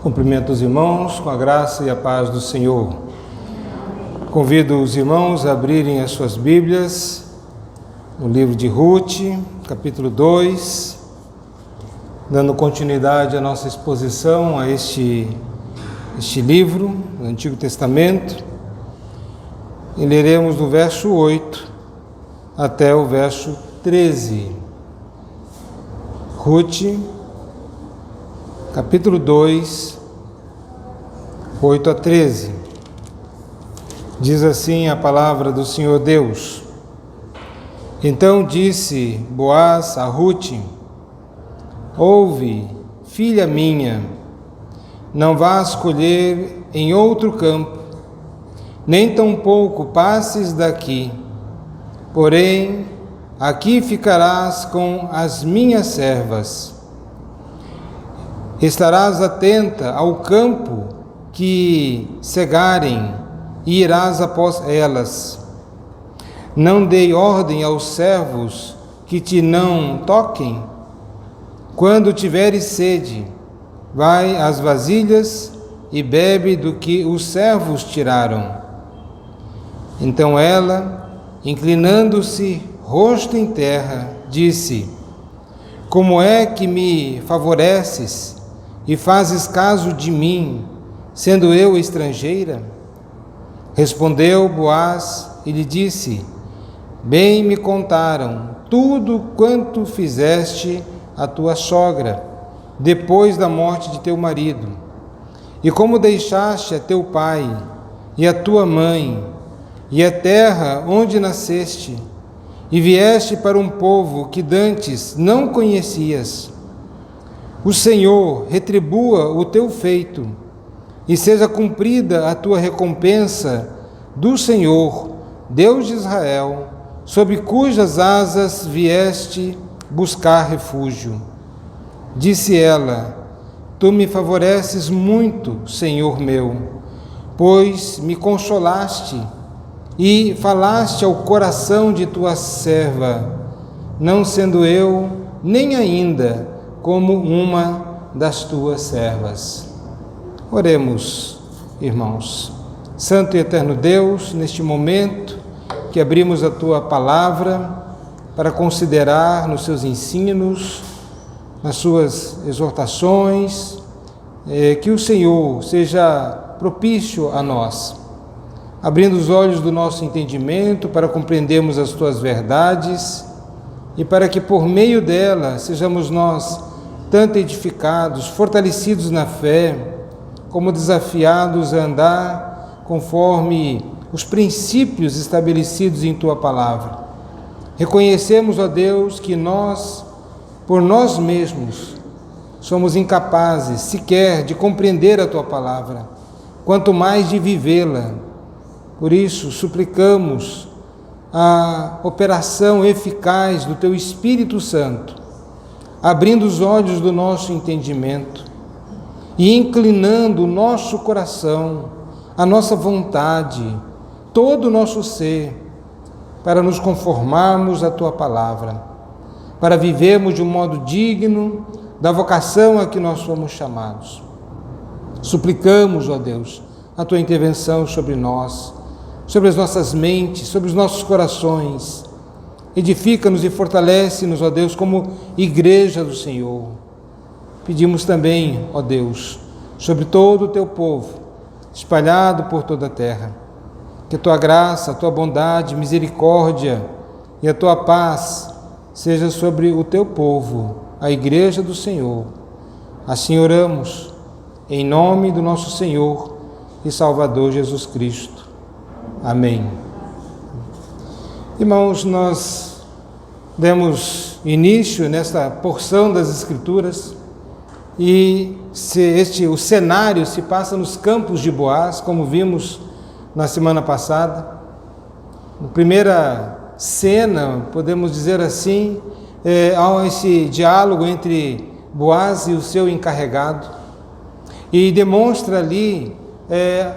Cumprimento os irmãos com a graça e a paz do Senhor. Convido os irmãos a abrirem as suas Bíblias no livro de Ruth, capítulo 2, dando continuidade à nossa exposição a este livro do Antigo Testamento, e leremos do verso 8 até o verso 13. Ruth, capítulo 2, 8 a 13. Diz assim a palavra do Senhor Deus: Então disse Boaz a Ruth: Ouve, filha minha, não vás colher em outro campo, nem tampouco passes daqui, porém aqui ficarás com as minhas servas. Estarás atenta ao campo que cegarem e irás após elas. Não dei ordem aos servos que te não toquem. Quando tiveres sede, vai às vasilhas e bebe do que os servos tiraram. Então ela, inclinando-se, rosto em terra, disse: Como é que me favoreces e fazes caso de mim, sendo eu estrangeira? Respondeu Boaz e lhe disse: Bem me contaram tudo quanto fizeste a tua sogra, depois da morte de teu marido, e como deixaste a teu pai e a tua mãe, e a terra onde nasceste, e vieste para um povo que dantes não conhecias. O Senhor retribua o teu feito, e seja cumprida a tua recompensa do Senhor, Deus de Israel, sob cujas asas vieste buscar refúgio. Disse ela: Tu me favoreces muito, Senhor meu, pois me consolaste e falaste ao coração de tua serva, não sendo eu nem ainda como uma das tuas servas. Oremos, irmãos. Santo e eterno Deus, neste momento que abrimos a tua palavra para considerar nos seus ensinos, nas suas exortações, que o Senhor seja propício a nós, abrindo os olhos do nosso entendimento para compreendermos as tuas verdades e para que por meio dela sejamos nós tanto edificados, fortalecidos na fé, como desafiados a andar conforme os princípios estabelecidos em tua palavra. Reconhecemos, ó Deus, que nós, por nós mesmos, somos incapazes sequer de compreender a tua palavra, quanto mais de vivê-la. Por isso, suplicamos a operação eficaz do teu Espírito Santo, abrindo os olhos do nosso entendimento e inclinando o nosso coração, a nossa vontade, todo o nosso ser, para nos conformarmos à tua palavra, para vivermos de um modo digno da vocação a que nós somos chamados. Suplicamos, ó Deus, a tua intervenção sobre nós, sobre as nossas mentes, sobre os nossos corações. Edifica-nos e fortalece-nos, ó Deus, como igreja do Senhor. Pedimos também, ó Deus, sobre todo o teu povo, espalhado por toda a terra, que a tua graça, a tua bondade, misericórdia e a tua paz seja sobre o teu povo, a igreja do Senhor. Assim oramos, em nome do nosso Senhor e Salvador Jesus Cristo. Amém. Irmãos, nós demos início nesta porção das Escrituras e o cenário se passa nos campos de Boaz, como vimos na semana passada. A primeira cena, podemos dizer assim, há esse diálogo entre Boaz e o seu encarregado, e demonstra ali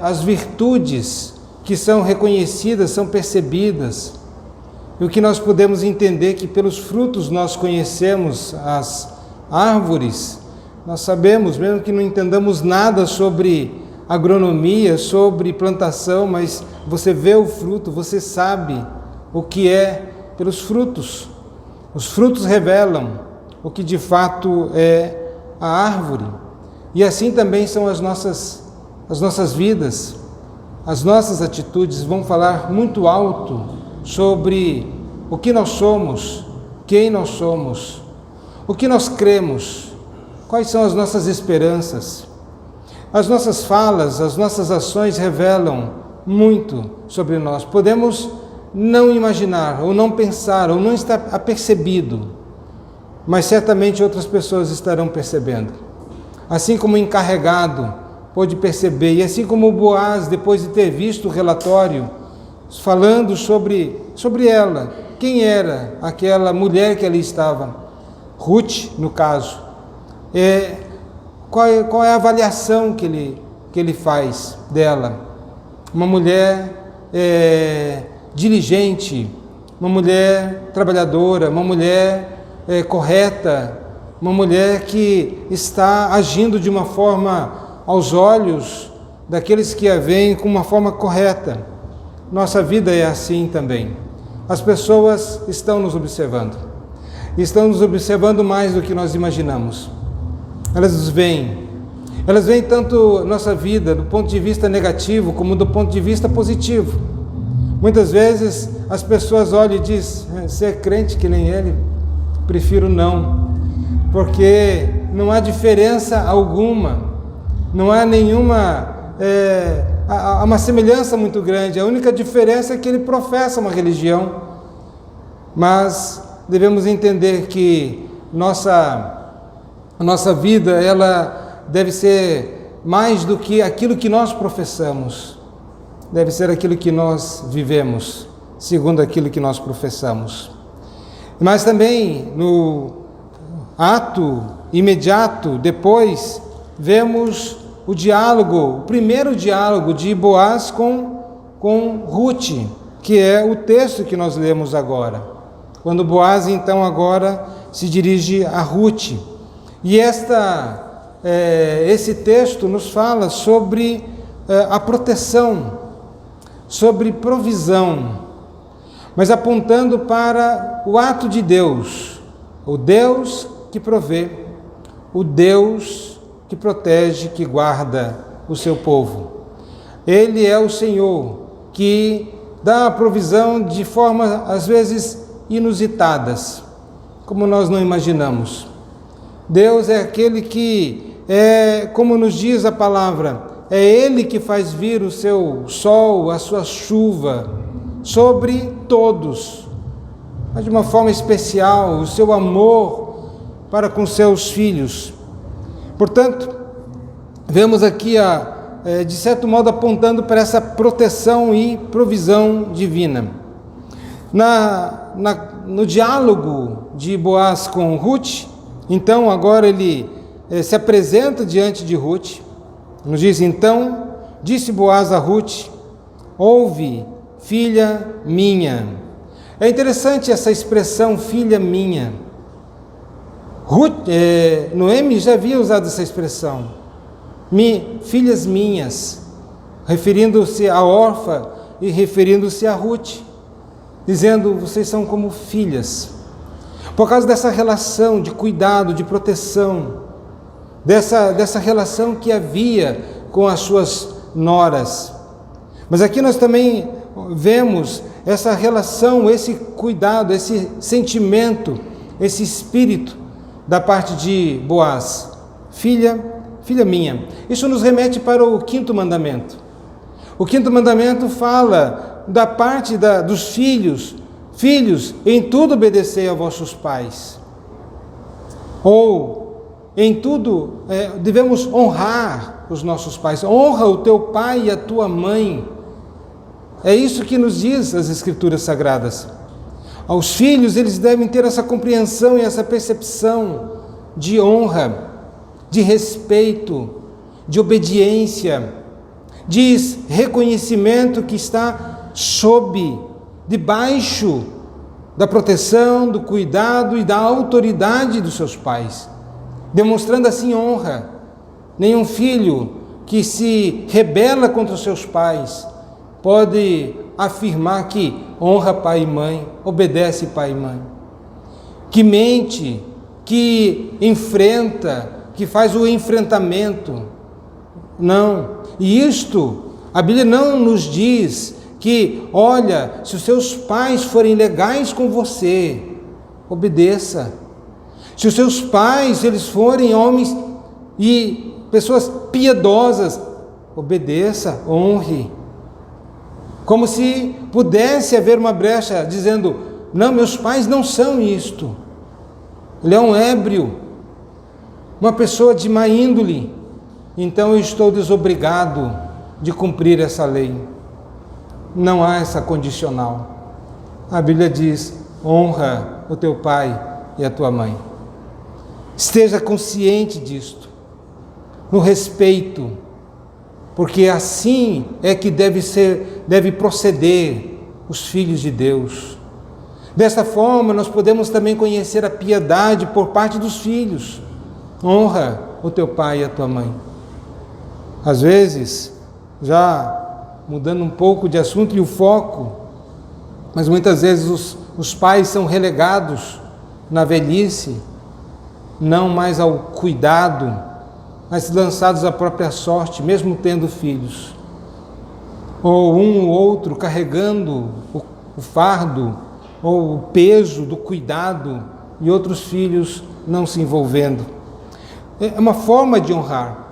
as virtudes que são reconhecidas, são percebidas, e o que nós podemos entender que pelos frutos nós conhecemos as árvores nós sabemos, mesmo que não entendamos nada sobre agronomia, sobre plantação, mas você vê o fruto, você sabe o que é pelos frutos. Os frutos revelam o que de fato é a árvore. E assim também são as nossas vidas. As nossas atitudes vão falar muito alto sobre o que nós somos, quem nós somos, o que nós cremos, quais são as nossas esperanças. As nossas falas, as nossas ações revelam muito sobre nós. Podemos não imaginar, ou não pensar, ou não estar apercebido, mas certamente outras pessoas estarão percebendo. Assim como o encarregado pôde perceber, e assim como o Boaz, depois de ter visto o relatório, falando sobre ela, quem era aquela mulher que ali estava, Ruth, no caso, qual é a avaliação que ele faz dela? Uma mulher diligente, uma mulher trabalhadora, uma mulher correta, uma mulher que está agindo de uma forma aos olhos daqueles que a veem com uma forma correta. Nossa vida é assim também. As pessoas estão nos observando mais do que nós imaginamos. Elas nos veem tanto nossa vida do ponto de vista negativo como do ponto de vista positivo. Muitas vezes as pessoas olham e dizem: você é crente que nem ele? Prefiro não, porque não há diferença alguma, não há nenhuma, há uma semelhança muito grande. A única diferença é que ele professa uma religião, mas devemos entender que a nossa vida, ela deve ser mais do que aquilo que nós professamos, deve ser aquilo que nós vivemos, segundo aquilo que nós professamos. Mas também no ato imediato depois, vemos o diálogo, o primeiro diálogo de Boaz com Ruth, que é o texto que nós lemos agora. Quando Boaz então agora se dirige a Ruth. E esse texto nos fala sobre a proteção, sobre provisão, mas apontando para o ato de Deus, o Deus que provê, o Deus que protege, que guarda o seu povo. Ele é o Senhor que dá a provisão de formas, às vezes, inusitadas, como nós não imaginamos. Deus é aquele que, como nos diz a palavra, é Ele que faz vir o seu sol, a sua chuva, sobre todos, mas de uma forma especial, o seu amor para com seus filhos. Portanto, vemos aqui, de certo modo, apontando para essa proteção e provisão divina. No diálogo de Boaz com Ruth, então agora ele se apresenta diante de Ruth, nos diz: então, disse Boaz a Ruth: ouve, filha minha. É interessante essa expressão, filha minha. Noemi já havia usado essa expressão, filhas minhas, referindo-se à órfã e referindo-se a Ruth, dizendo: vocês são como filhas, por causa dessa relação de cuidado, de proteção, dessa relação que havia com as suas noras. Mas aqui nós também vemos essa relação, esse cuidado, esse sentimento, esse espírito da parte de Boaz: filha minha. Isso nos remete para o quinto mandamento. O quinto mandamento fala da parte dos filhos: filhos, em tudo obedecei a vossos pais. Ou, em tudo, devemos honrar os nossos pais. Honra o teu pai e a tua mãe. É isso que nos diz as Escrituras Sagradas. Aos filhos, eles devem ter essa compreensão e essa percepção de honra, de respeito, de obediência, de reconhecimento que está debaixo da proteção, do cuidado e da autoridade dos seus pais. demonstrando assim honra. Nenhum filho que se rebela contra os seus pais pode afirmar que honra pai e mãe, obedece pai e mãe. Que mente, que enfrenta, que faz o enfrentamento. Não. E isto, a Bíblia não nos diz que, olha, se os seus pais forem legais com você, obedeça. Se os seus pais, eles forem homens e pessoas piedosas, obedeça, honre. Como se pudesse haver uma brecha dizendo, não, meus pais não são isto. Ele é um ébrio, uma pessoa de má índole, então eu estou desobrigado de cumprir essa lei. Não há essa condicional. A Bíblia diz, honra o teu pai e a tua mãe. Esteja consciente disto, no respeito, porque assim é que deve proceder os filhos de Deus. Desta forma, nós podemos também conhecer a piedade por parte dos filhos. Honra o teu pai e a tua mãe. Às vezes, já mudando um pouco de assunto e o foco, mas muitas vezes os pais são relegados na velhice, não mais ao cuidado, mas lançados à própria sorte, mesmo tendo filhos. Ou um ou outro carregando o fardo, ou o peso do cuidado, e outros filhos não se envolvendo. É uma forma de honrar.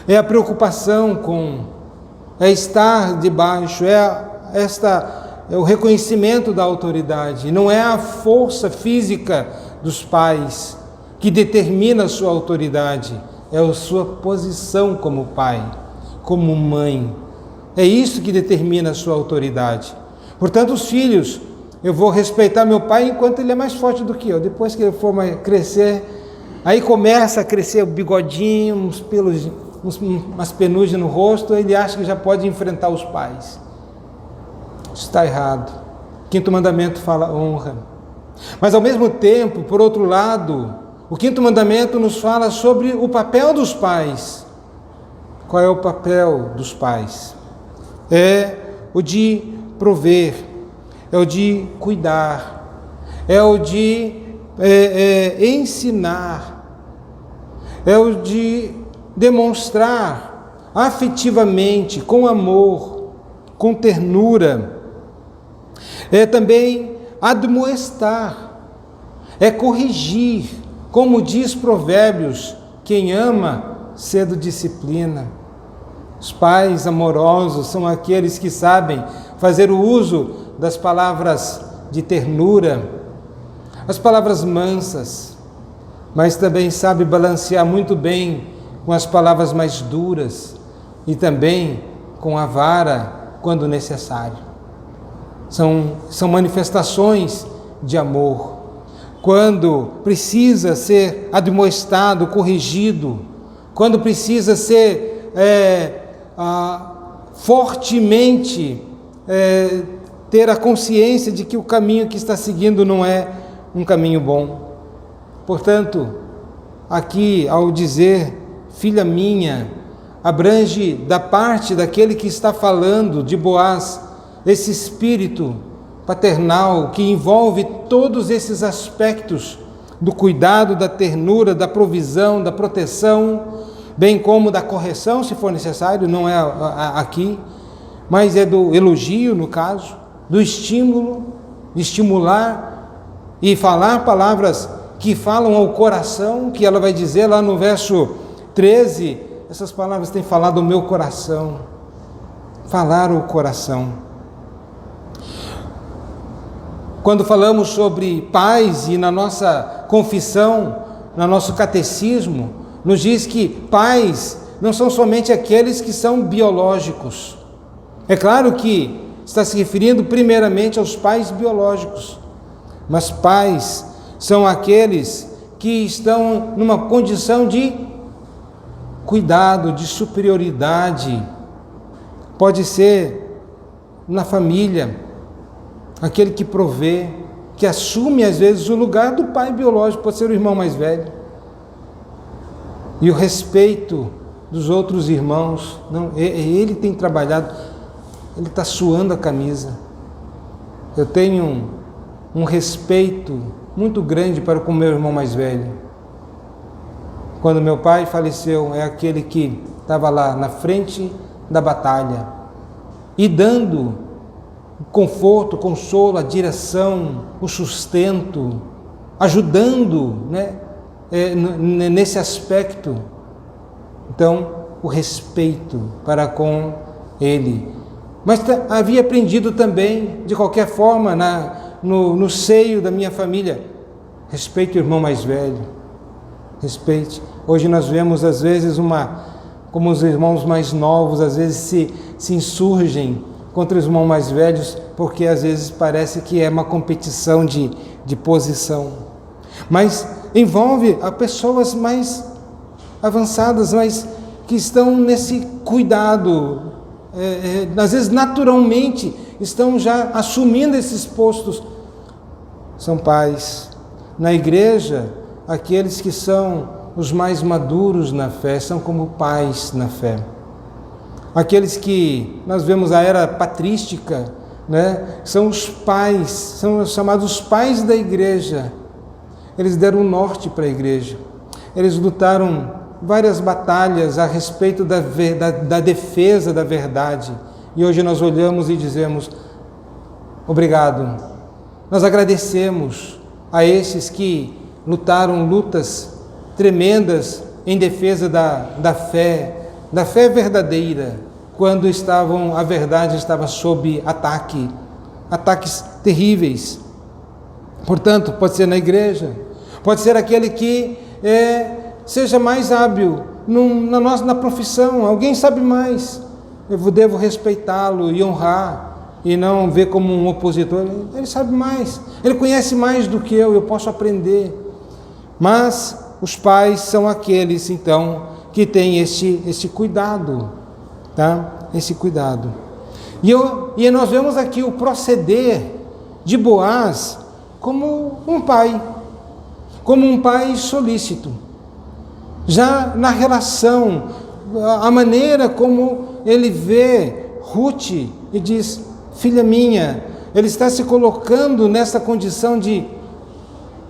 É a preocupação é estar debaixo, é o reconhecimento da autoridade. Não é a força física dos pais que determina a sua autoridade, é a sua posição como pai, como mãe. É isso que determina a sua autoridade. Portanto, os filhos, eu vou respeitar meu pai enquanto ele é mais forte do que eu. Depois que ele for crescer, aí começa a crescer o bigodinho, uns pelos, umas penugem no rosto, ele acha que já pode enfrentar os pais. Isso está errado. O quinto mandamento fala honra. Mas ao mesmo tempo, por outro lado, o quinto mandamento nos fala sobre o papel dos pais. Qual é o papel dos pais? É o de prover, é o de cuidar, é o de ensinar, é o de demonstrar afetivamente, com amor, com ternura, é também admoestar, é corrigir, como diz Provérbios, quem ama, cedo disciplina. Os pais amorosos são aqueles que sabem fazer o uso das palavras de ternura, as palavras mansas, mas também sabe balancear muito bem com as palavras mais duras e também com a vara quando necessário. São manifestações de amor. Quando precisa ser admoestado, corrigido, quando precisa ser fortemente ter a consciência de que o caminho que está seguindo não é um caminho bom. Portanto, aqui ao dizer filha minha, abrange da parte daquele que está falando de Boaz, esse espírito paternal que envolve todos esses aspectos do cuidado, da ternura, da provisão, da proteção, bem como da correção, se for necessário, não é aqui, mas é do elogio, no caso, do estímulo, de estimular e falar palavras que falam ao coração, que ela vai dizer lá no verso 13, essas palavras têm falado ao meu coração, falar ao coração. Quando falamos sobre pais e na nossa confissão, no nosso catecismo, nos diz que pais não são somente aqueles que são biológicos. É claro que está se referindo primeiramente aos pais biológicos, mas pais são aqueles que estão numa condição de cuidado, de superioridade. Pode ser na família, aquele que provê, que assume às vezes o lugar do pai biológico, pode ser o irmão mais velho. e o respeito dos outros irmãos. Não, ele tem trabalhado, ele está suando a camisa. Eu tenho um respeito muito grande para com o meu irmão mais velho. Quando meu pai faleceu, é aquele que estava lá na frente da batalha e dando o conforto, o consolo, a direção, o sustento, ajudando, né, nesse aspecto. Então, o respeito para com ele. Mas havia aprendido também, de qualquer forma, no seio da minha família, respeite o irmão mais velho, respeite. Hoje nós vemos, às vezes, como os irmãos mais novos, às vezes, se insurgem contra os irmãos mais velhos, porque às vezes parece que é uma competição de posição. Mas envolve a pessoas mais avançadas, mas que estão nesse cuidado, às vezes naturalmente estão já assumindo esses postos. São pais. Na igreja, aqueles que são os mais maduros na fé, são como pais na fé. Aqueles que nós vemos a era patrística, né, são os pais, são chamados pais da igreja. Eles deram o norte para a igreja. Eles lutaram várias batalhas a respeito da defesa da verdade. E hoje nós olhamos e dizemos, obrigado. Nós agradecemos a esses que lutaram lutas tremendas em defesa da fé verdadeira, quando a verdade estava sob ataques terríveis. Portanto, pode ser na igreja, pode ser aquele que seja mais hábil na profissão, alguém sabe mais, eu devo respeitá-lo e honrar, e não ver como um opositor. Ele sabe mais, ele conhece mais do que eu posso aprender. Mas os pais são aqueles, então, que têm esse cuidado, tá? Esse cuidado. E nós vemos aqui o proceder de Boaz como um pai solícito. Já na relação, a maneira como ele vê Ruth e diz, filha minha, ele está se colocando nessa condição de,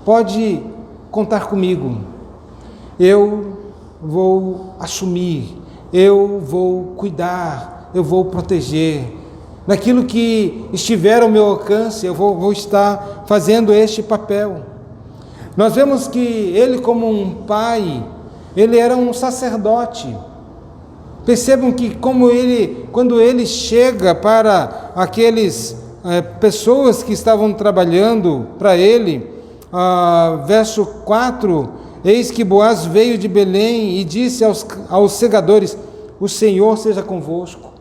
pode contar comigo, eu vou assumir, eu vou cuidar, eu vou proteger, naquilo que estiver ao meu alcance, eu vou estar fazendo este papel. Nós vemos que ele, como um pai, ele era um sacerdote. Percebam que quando ele chega para aqueles pessoas que estavam trabalhando para ele, verso 4, eis que Boaz veio de Belém e disse aos segadores, o Senhor seja convosco.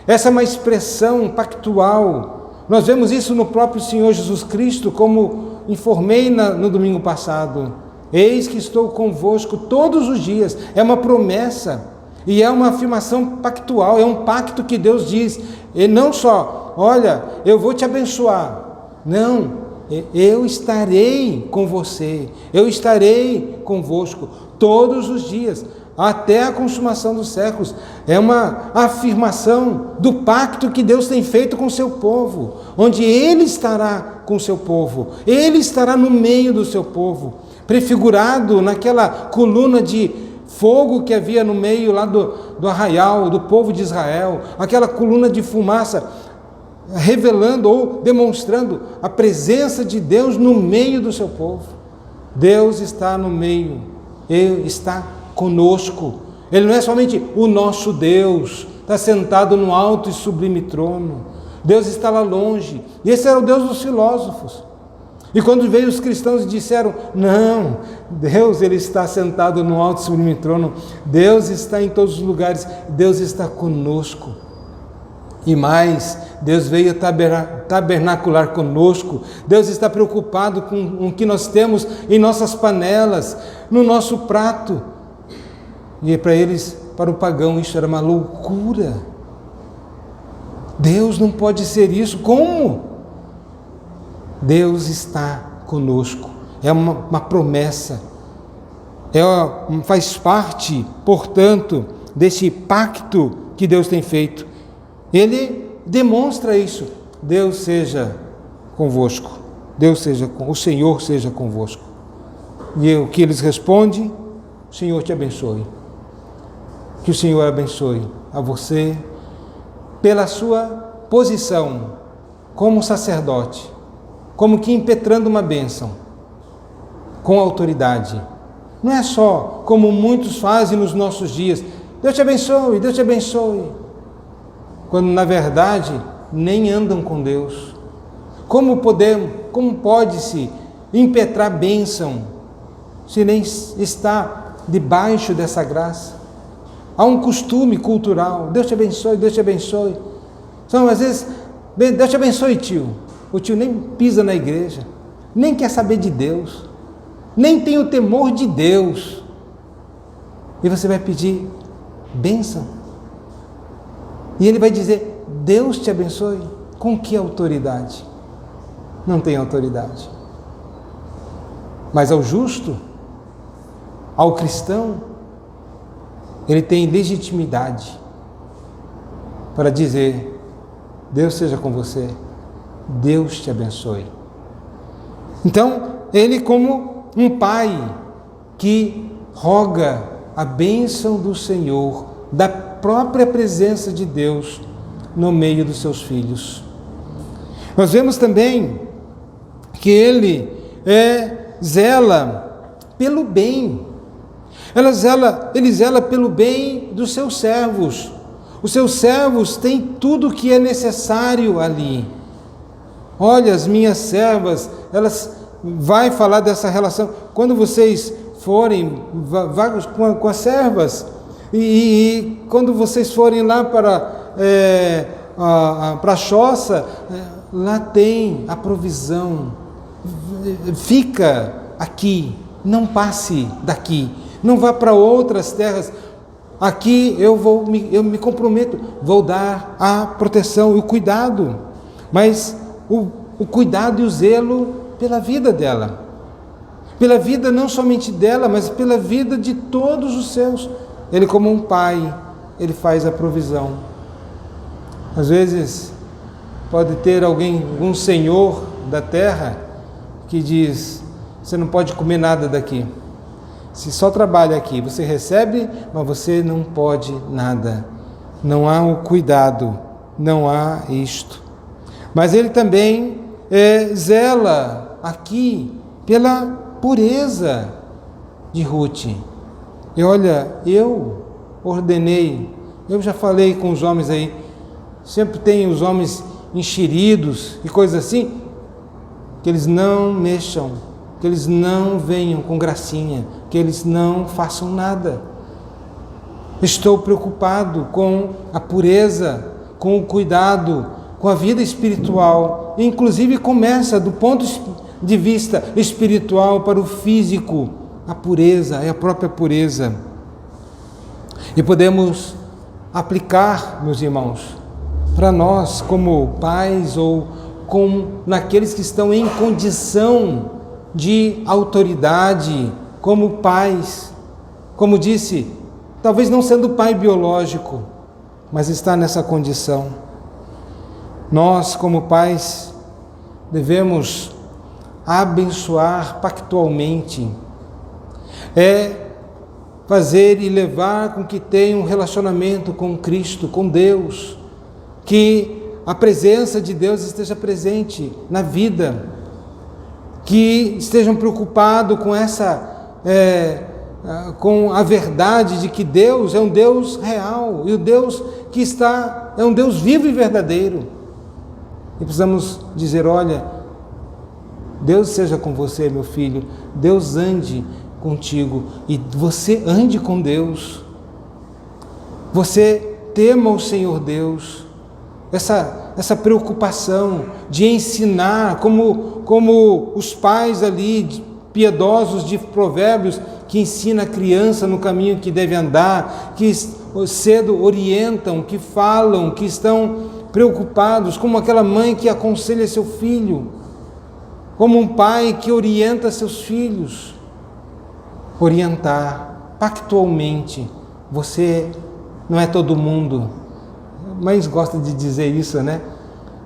Essa é uma expressão pactual. Nós vemos isso no próprio Senhor Jesus Cristo, como informei no domingo passado. Eis que estou convosco todos os dias. É uma promessa e é uma afirmação pactual, é um pacto que Deus diz. E não só, olha, eu vou te abençoar. Não, eu estarei com você, eu estarei convosco todos os dias, até a consumação dos séculos. É uma afirmação do pacto que Deus tem feito com o seu povo, onde Ele estará com o seu povo, Ele estará no meio do seu povo, prefigurado naquela coluna de fogo que havia no meio lá do arraial, do povo de Israel, aquela coluna de fumaça, revelando ou demonstrando a presença de Deus no meio do seu povo. Deus está no meio, Ele está conosco. Ele não é somente o nosso Deus, está sentado no alto e sublime trono. Deus está lá longe. E esse era o Deus dos filósofos. E quando veio os cristãos e disseram, não, Deus, Ele está sentado no alto e sublime trono, Deus está em todos os lugares, Deus está conosco. E mais, Deus veio tabernacular conosco. Deus está preocupado com o que nós temos em nossas panelas, no nosso prato. E para eles, para o pagão, isso era uma loucura. Deus não pode ser isso. Como? Deus está conosco. É uma promessa. faz parte, portanto, desse pacto que Deus tem feito. Ele demonstra isso. Deus seja convosco. O Senhor seja convosco. E o que eles respondem? O Senhor te abençoe. Que o Senhor abençoe a você pela sua posição como sacerdote, como que impetrando uma bênção, com autoridade. Não é só como muitos fazem nos nossos dias, Deus te abençoe, Deus te abençoe, quando na verdade nem andam com Deus. Como pode-se impetrar bênção se nem está debaixo dessa graça? Há um costume cultural, Deus te abençoe, Deus te abençoe. Então, às vezes, Deus te abençoe, tio. O tio nem pisa na igreja, nem quer saber de Deus, nem tem o temor de Deus. E você vai pedir bênção. E ele vai dizer, Deus te abençoe. Com que autoridade? Não tem autoridade. Mas ao justo, ao cristão, ele tem legitimidade para dizer, Deus seja com você, Deus te abençoe. Então, ele como um pai que roga a bênção do Senhor, da própria presença de Deus no meio dos seus filhos. Nós vemos também que ele zela pelo bem. Ele zela pelo bem dos seus servos. Os seus servos têm tudo o que é necessário ali. Olha, as minhas servas, elas vai falar dessa relação. Quando vocês forem com as servas, e quando vocês forem lá para a choça, lá tem a provisão. Fica aqui, não passe daqui. Não vá para outras terras. Aqui eu me comprometo, vou dar a proteção e o cuidado, mas o cuidado e o zelo pela vida dela, pela vida não somente dela, mas pela vida de todos os seus. Ele, como um pai, ele faz a provisão. Às vezes pode ter algum senhor da terra que diz, você não pode comer nada daqui. Se só trabalha aqui, você recebe, mas você não pode nada. Não há o cuidado, não há isto. Mas ele também zela aqui pela pureza de Ruth. E olha, eu ordenei, eu já falei com os homens aí, sempre tem os homens enxeridos e coisas assim, que eles não mexam, que eles não venham com gracinha, que eles não façam nada. Estou preocupado com a pureza, com o cuidado, com a vida espiritual. E, inclusive começa do ponto de vista espiritual para o físico. A pureza é a própria pureza. E podemos aplicar, meus irmãos, para nós como pais ou naqueles que estão em condição de autoridade, como pais, como disse, talvez não sendo pai biológico, mas está nessa condição. Nós, como pais, devemos abençoar pactualmente, fazer e levar com que tenha um relacionamento com Cristo, com Deus, que a presença de Deus esteja presente na vida, que estejam preocupados com a verdade de que Deus é um Deus real, e o Deus que é um Deus vivo e verdadeiro. E precisamos dizer, olha, Deus seja com você, meu filho, Deus ande contigo, e você ande com Deus, você tema o Senhor Deus, essa preocupação de ensinar, como os pais ali, piedosos de Provérbios, que ensina a criança no caminho que deve andar, que cedo orientam, que falam, que estão preocupados, como aquela mãe que aconselha seu filho, como um pai que orienta seus filhos. orientar pactualmente. Você não é todo mundo. Mães gostam de dizer isso, né?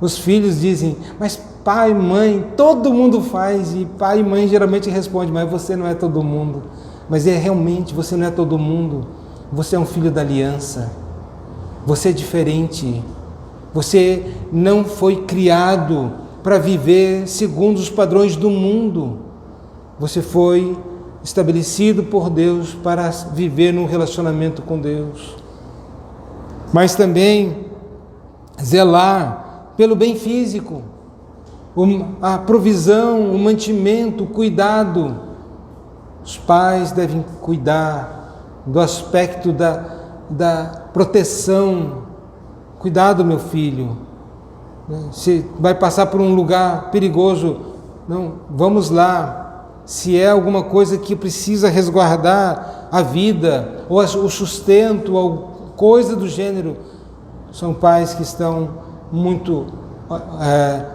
Os filhos dizem, mas pai, mãe, todo mundo faz. E pai e mãe geralmente respondem, mas você não é todo mundo. Mas realmente, você não é todo mundo. Você é um filho da aliança. Você é diferente. Você não foi criado para viver segundo os padrões do mundo. Você foi estabelecido por Deus para viver num relacionamento com Deus. Mas também zelar pelo bem físico, a provisão, o mantimento, o cuidado. Os pais devem cuidar do aspecto da proteção. Cuidado, meu filho. Se vai passar por um lugar perigoso, não, vamos lá. Se é alguma coisa que precisa resguardar a vida, ou o sustento, ou coisa do gênero, são pais que estão muito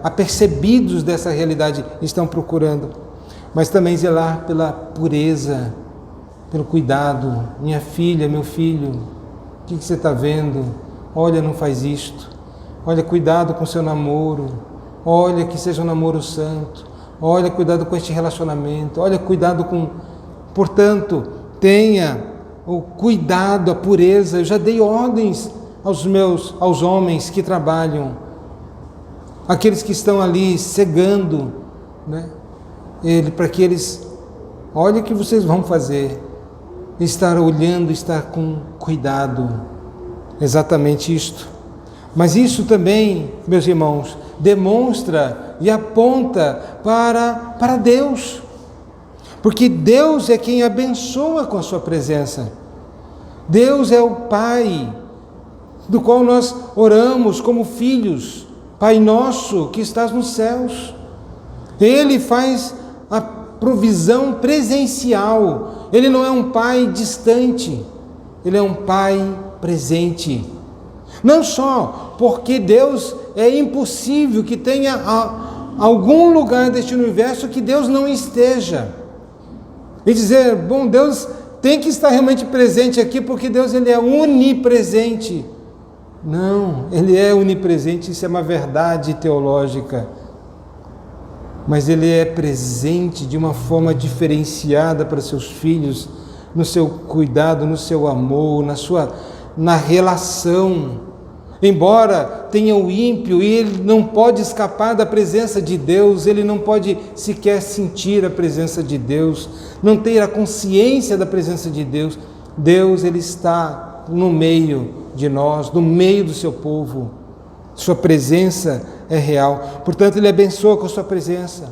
apercebidos dessa realidade, estão procurando. Mas também zelar pela pureza, pelo cuidado. Minha filha, meu filho, o que você está vendo? Olha, não faz isto. Olha, cuidado com o seu namoro. Olha, que seja um namoro santo. Olha, cuidado com este relacionamento. Olha, cuidado com... Portanto, tenha o cuidado, a pureza. Eu já dei ordens aos homens que trabalham, aqueles que estão ali cegando, né? Para que eles, olhem o que vocês vão fazer, estar olhando, estar com cuidado, exatamente isto. Mas isso também, meus irmãos, demonstra e aponta para Deus, porque Deus é quem abençoa com a sua presença. Deus é o Pai, do qual nós oramos como filhos. Pai nosso que estás nos céus. Ele faz a provisão presencial. Ele não é um pai distante, ele é um pai presente. Não só porque Deus é impossível que tenha algum lugar deste universo que Deus não esteja. E dizer, bom, Deus tem que estar realmente presente aqui porque Deus ele é onipresente. Não, ele é onipresente, isso é uma verdade teológica. Mas ele é presente de uma forma diferenciada para seus filhos, no seu cuidado, no seu amor, na relação. Embora tenha o ímpio e ele não pode escapar da presença de Deus, ele não pode sequer sentir a presença de Deus, não ter a consciência da presença de Deus. Deus, ele está no meio de nós, no meio do seu povo. Sua presença é real. Portanto, ele abençoa com a sua presença.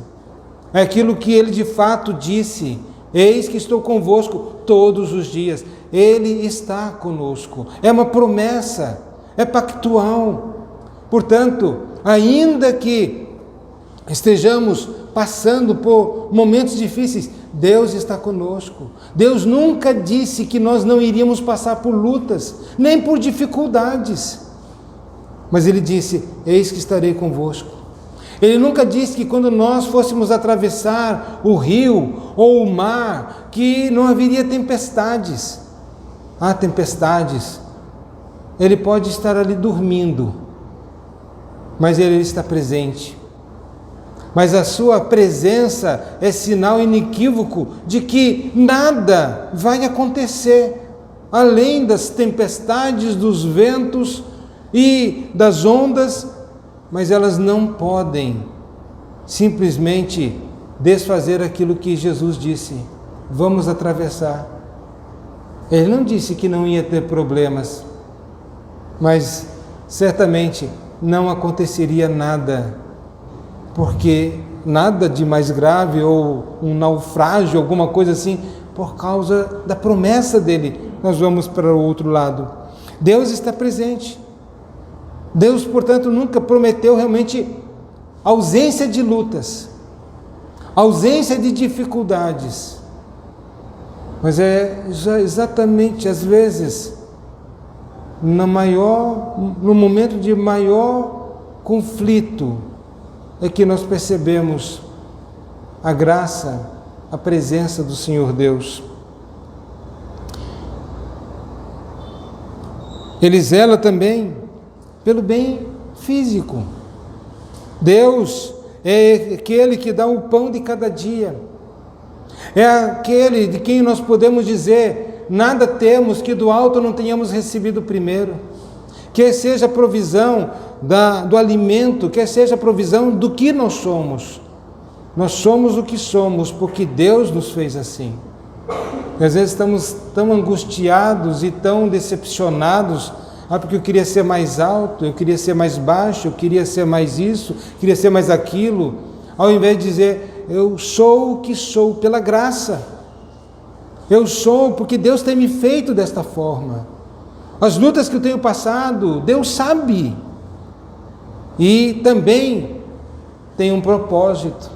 É aquilo que ele de fato disse: eis que estou convosco todos os dias. Ele está conosco. É uma promessa, é pactual. Portanto, ainda que estejamos passando por momentos difíceis, Deus está conosco. Deus nunca disse que nós não iríamos passar por lutas, nem por dificuldades. Mas Ele disse, eis que estarei convosco. Ele nunca disse que quando nós fôssemos atravessar o rio ou o mar, que não haveria tempestades. Há tempestades. Ele pode estar ali dormindo, mas Ele está presente. Mas a sua presença é sinal inequívoco de que nada vai acontecer, além das tempestades, dos ventos e das ondas, mas elas não podem simplesmente desfazer aquilo que Jesus disse: vamos atravessar. Ele não disse que não ia ter problemas, mas certamente não aconteceria nada, porque nada de mais grave, ou um naufrágio, alguma coisa assim, por causa da promessa dele. Nós vamos para o outro lado. Deus está presente. Deus, portanto, nunca prometeu realmente ausência de lutas, ausência de dificuldades. Mas é exatamente, às vezes, no momento de maior conflito, é que nós percebemos a graça, a presença do Senhor Deus. Ele zela também pelo bem físico. Deus é aquele que dá o pão de cada dia. É aquele de quem nós podemos dizer: nada temos que do alto não tenhamos recebido primeiro. Quer seja a provisão do alimento, quer seja a provisão do que nós somos. Nós somos o que somos porque Deus nos fez assim. E às vezes estamos tão angustiados e tão decepcionados, porque eu queria ser mais alto, eu queria ser mais baixo, eu queria ser mais isso, queria ser mais aquilo, ao invés de dizer: eu sou o que sou pela graça. Eu sou porque Deus tem me feito desta forma. As lutas que eu tenho passado, Deus sabe. E também tem um propósito.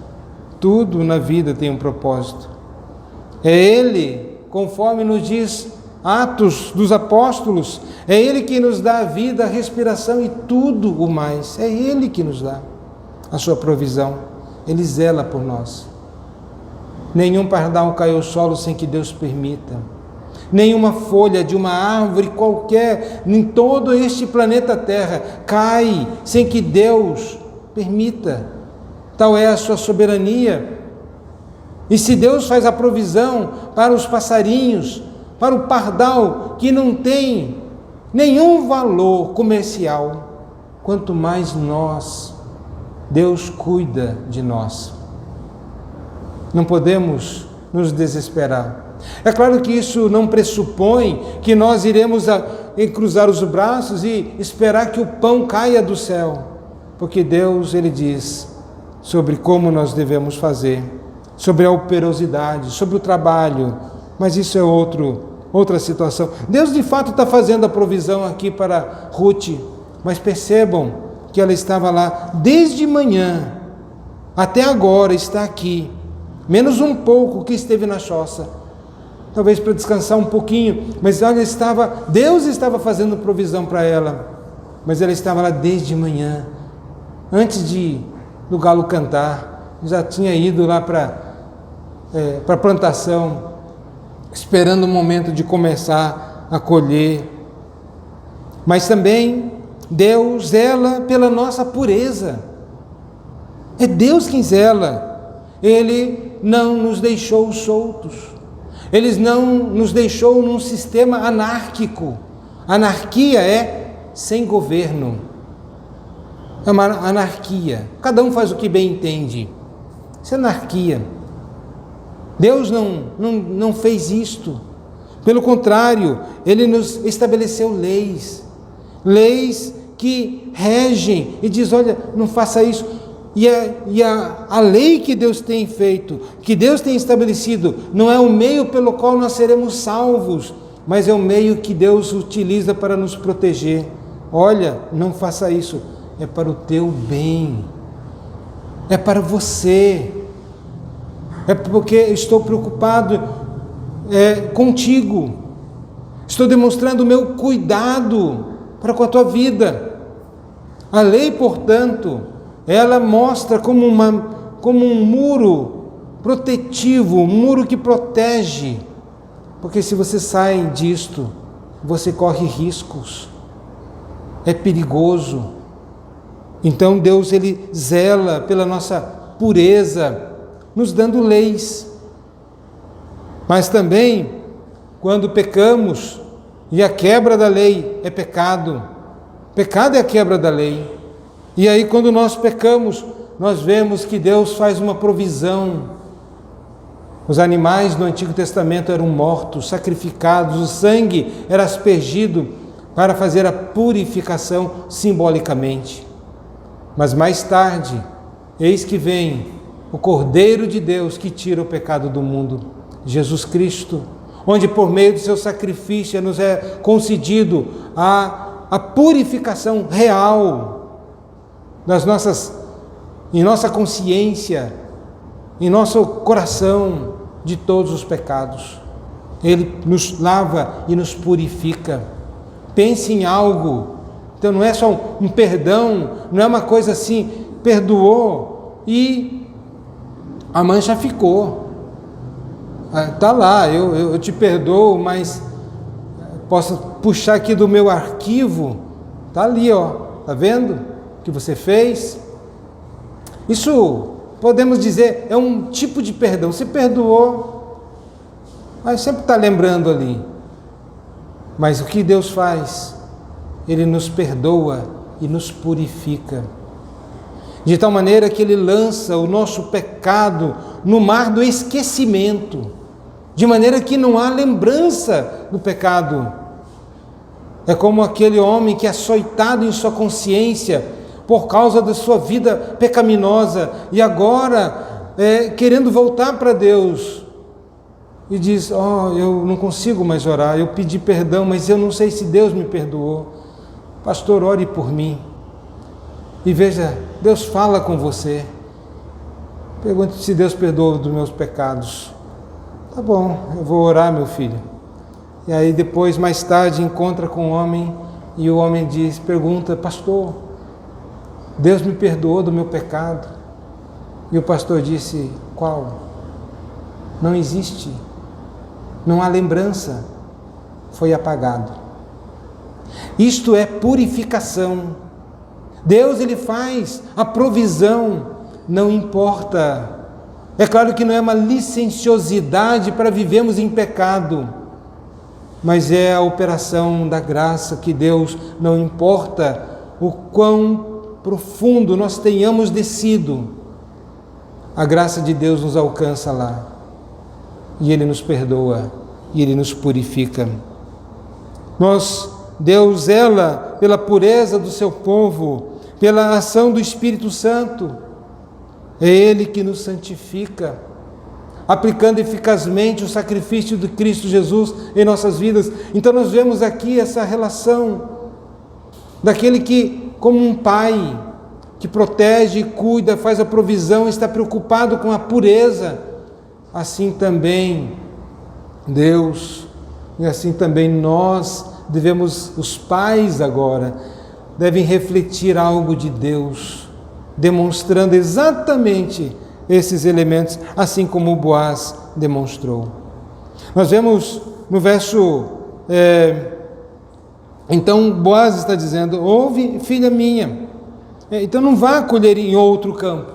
Tudo na vida tem um propósito. É Ele, conforme nos diz Atos dos Apóstolos, é Ele que nos dá a vida, a respiração e tudo o mais. É Ele que nos dá a sua provisão. Ele zela por nós. Nenhum pardal cai ao solo sem que Deus permita. Nenhuma folha de uma árvore qualquer em todo este planeta Terra cai sem que Deus permita. Tal é a sua soberania. E se Deus faz a provisão para os passarinhos, para o pardal que não tem nenhum valor comercial, quanto mais nós, Deus cuida de nós. Não podemos nos desesperar. É claro que isso não pressupõe que nós iremos cruzar os braços e esperar que o pão caia do céu, porque Deus, Ele diz sobre como nós devemos fazer, sobre a operosidade, sobre o trabalho, mas isso é outra situação. Deus de fato está fazendo a provisão aqui para Ruth, mas percebam que ela estava lá desde manhã até agora, está aqui, menos um pouco que esteve na choça, talvez para descansar um pouquinho, mas olha, Deus estava fazendo provisão para ela, mas ela estava lá desde manhã, antes do galo cantar, já tinha ido lá para a plantação, esperando o momento de começar a colher. Mas também Deus zela pela nossa pureza. É Deus quem zela. Ele não nos deixou soltos. Ele não nos deixou num sistema anárquico. Anarquia é sem governo. É uma anarquia. Cada um faz o que bem entende. Isso é anarquia. Deus não fez isto. Pelo contrário, Ele nos estabeleceu leis. Leis que regem e diz: olha, não faça isso. E a lei que Deus tem feito, que Deus tem estabelecido, não é o meio pelo qual nós seremos salvos, mas é o meio que Deus utiliza para nos proteger. Olha, não faça isso, é para o teu bem, é para você, é porque estou preocupado contigo, estou demonstrando o meu cuidado para com a tua vida. A lei, portanto, ela mostra como um muro protetivo, um muro que protege, porque se você sai disto, você corre riscos, é perigoso. Então Deus, Ele zela pela nossa pureza, nos dando leis. Mas também, quando pecamos, e a quebra da lei é pecado, pecado é a quebra da lei. E aí, quando nós pecamos, nós vemos que Deus faz uma provisão. Os animais no Antigo Testamento eram mortos, sacrificados, o sangue era aspergido para fazer a purificação simbolicamente. Mas mais tarde, eis que vem o Cordeiro de Deus que tira o pecado do mundo, Jesus Cristo, onde por meio do seu sacrifício nos é concedido a purificação real em nossa consciência, em nosso coração, de todos os pecados. Ele nos lava e nos purifica. Pense em algo. Então não é só um perdão, não é uma coisa assim, perdoou e a mancha ficou. Está lá, eu te perdoo, mas puxar aqui do meu arquivo, tá ali, ó, tá vendo o que você fez? Isso, podemos dizer, é um tipo de perdão. Você perdoou, mas sempre está lembrando ali. Mas o que Deus faz? Ele nos perdoa e nos purifica, de tal maneira que Ele lança o nosso pecado no mar do esquecimento, de maneira que não há lembrança do pecado. É como aquele homem que é açoitado em sua consciência por causa da sua vida pecaminosa e agora querendo voltar para Deus e diz: eu não consigo mais orar, eu pedi perdão, mas eu não sei se Deus me perdoou. Pastor, ore por mim. E veja, Deus fala com você. Pergunte se Deus perdoa dos meus pecados. Tá bom, eu vou orar, meu filho. E aí depois, mais tarde, encontra com o homem e o homem pergunta: pastor, Deus me perdoou do meu pecado? E o pastor disse: qual? Não existe, não há lembrança, foi apagado. Isto é purificação. Deus, Ele faz a provisão, não importa. É claro que não é uma licenciosidade para vivermos em pecado, mas é a operação da graça que Deus, não importa o quão profundo nós tenhamos descido, a graça de Deus nos alcança lá, e Ele nos perdoa, e Ele nos purifica. Deus zela pela pureza do seu povo, pela ação do Espírito Santo. É Ele que nos santifica, aplicando eficazmente o sacrifício de Cristo Jesus em nossas vidas. Então nós vemos aqui essa relação daquele que, como um pai, que protege, cuida, faz a provisão, está preocupado com a pureza, assim também Deus, e assim também nós os pais agora, devem refletir algo de Deus, demonstrando exatamente esses elementos, assim como o Boaz demonstrou. Nós vemos no verso, então Boaz está dizendo: ouve, filha minha, então não vá colher em outro campo.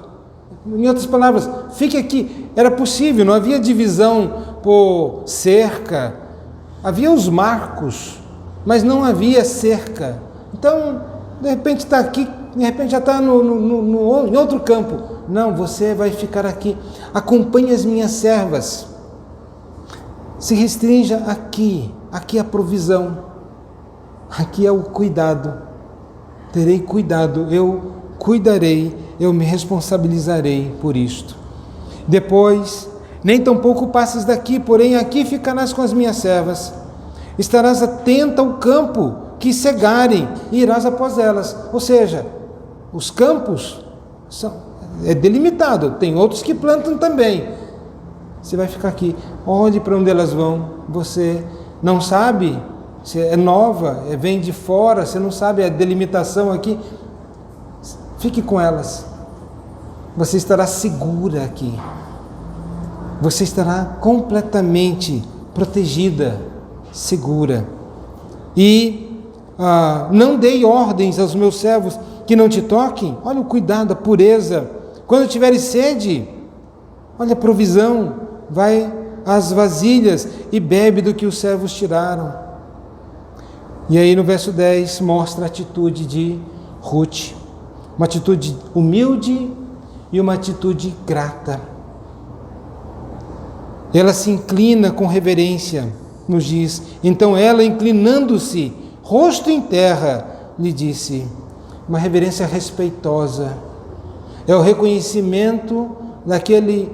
Em outras palavras, fique aqui. Era possível, não havia divisão por cerca, havia os marcos, mas não havia cerca. Então, de repente está aqui, de repente já está em outro campo. Não, você vai ficar aqui. Acompanhe as minhas servas. Se restrinja aqui. Aqui é a provisão. Aqui é o cuidado. Terei cuidado, eu cuidarei, eu me responsabilizarei por isto. Depois, nem tampouco passes daqui, porém aqui ficarás com as minhas servas. Estarás atenta ao campo que cegarem e irás após elas. Ou seja, os campos é delimitado, tem outros que plantam também. Você vai ficar aqui, olhe para onde elas vão. Você não sabe se é nova, vem de fora, você não sabe a delimitação aqui. Fique com elas. Você estará segura aqui. Você estará completamente protegida, segura. E não dei ordens aos meus servos que não te toquem. Olha o cuidado, a pureza. Quando tiveres sede, olha a provisão. Vai às vasilhas e bebe do que os servos tiraram. E aí no verso 10 mostra a atitude de Ruth. Uma atitude humilde e uma atitude grata. Ela se inclina com reverência, nos diz. Então ela, inclinando-se, rosto em terra, lhe disse, uma reverência respeitosa. É o reconhecimento daquele